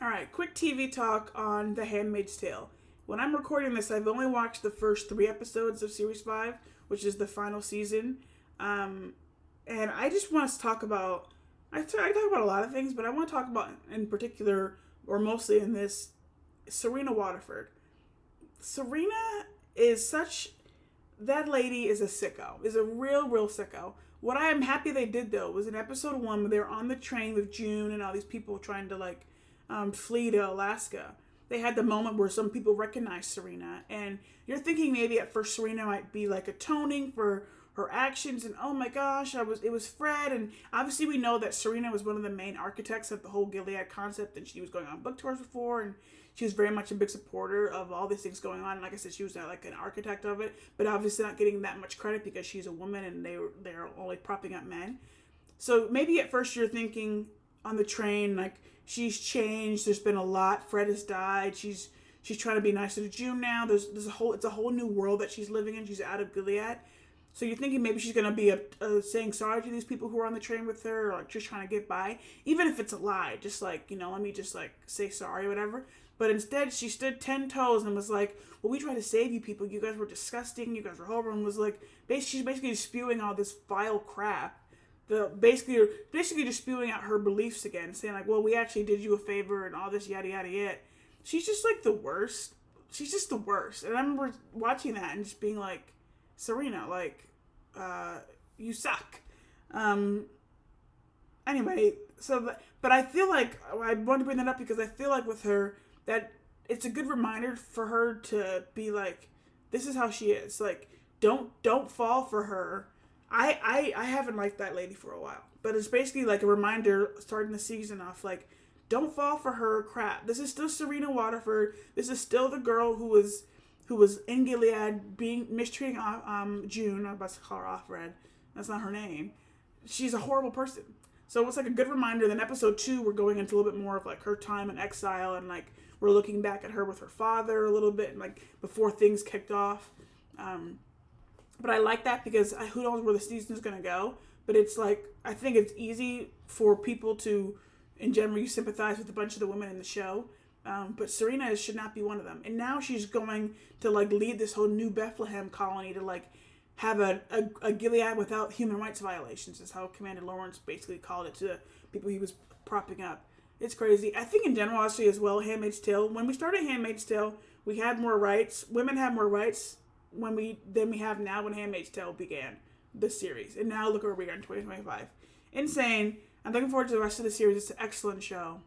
All right, quick TV talk on The Handmaid's Tale. When I'm recording this, I've only watched the first 3 episodes of Series 5, which is the final season. And I just want to talk about, I talk about a lot of things, but I want to talk about in particular, or mostly in this, Serena Waterford. Serena is such, that lady is a sicko, is a real sicko. What I am happy they did though was in episode 1 when they were on the train with June and all these people trying to flee to Alaska. They had the moment where some people recognized Serena, and you're thinking maybe at first Serena might be like atoning for her actions, and oh my gosh, it was Fred, and obviously we know that Serena was one of the main architects of the whole Gilead concept, and she was going on book tours before, and she was very much a big supporter of all these things going on. And like I said, she was like an architect of it, but obviously not getting that much credit because she's a woman and they're only propping up men. So maybe at first you're thinking on the train like, she's changed. There's been a lot. Fred has died. She's trying to be nicer to June now. It's a whole new world that she's living in. She's out of Gilead. So you're thinking maybe she's gonna be saying sorry to these people who are on the train with her, or like just trying to get by, even if it's a lie. Just like, let me just like say sorry or whatever. But instead, she stood 10 toes and was like, "Well, we tried to save you people. You guys were disgusting. You guys were horrible." And was like, she's basically spewing all this vile crap. Basically just spewing out her beliefs again, saying like, "Well, we actually did you a favor," and all this yada yada yada. She's just like the worst. She's just the worst. And I remember watching that and just being like, Serena, like, you suck. Anyway, but I feel like I want to bring that up because I feel like with her that it's a good reminder for her to be like, this is how she is. Like, don't fall for her. I haven't liked that lady for a while, but it's basically like a reminder starting the season off, like, don't fall for her crap. This is still Serena Waterford. This is still the girl who was in Gilead being mistreating June. I'm about to call her off Red. That's not her name. She's a horrible person. So it's like a good reminder. Then episode 2, we're going into a little bit more of like her time in exile, and like we're looking back at her with her father a little bit, and like before things kicked off. But I like that because who knows where the season is going to go. But it's like, I think it's easy for people to, in general, you sympathize with a bunch of the women in the show. But Serena should not be one of them. And now she's going to like lead this whole new Bethlehem colony to like have a Gilead without human rights violations, is how Commander Lawrence basically called it to the people he was propping up. It's crazy. I think in general, actually, as well, Handmaid's Tale, when we started Handmaid's Tale, we had more rights. Women had more rights than we have now when Handmaid's Tale began the series. And now look where we are in 2025. Insane. I'm looking forward to the rest of the series. It's an excellent show.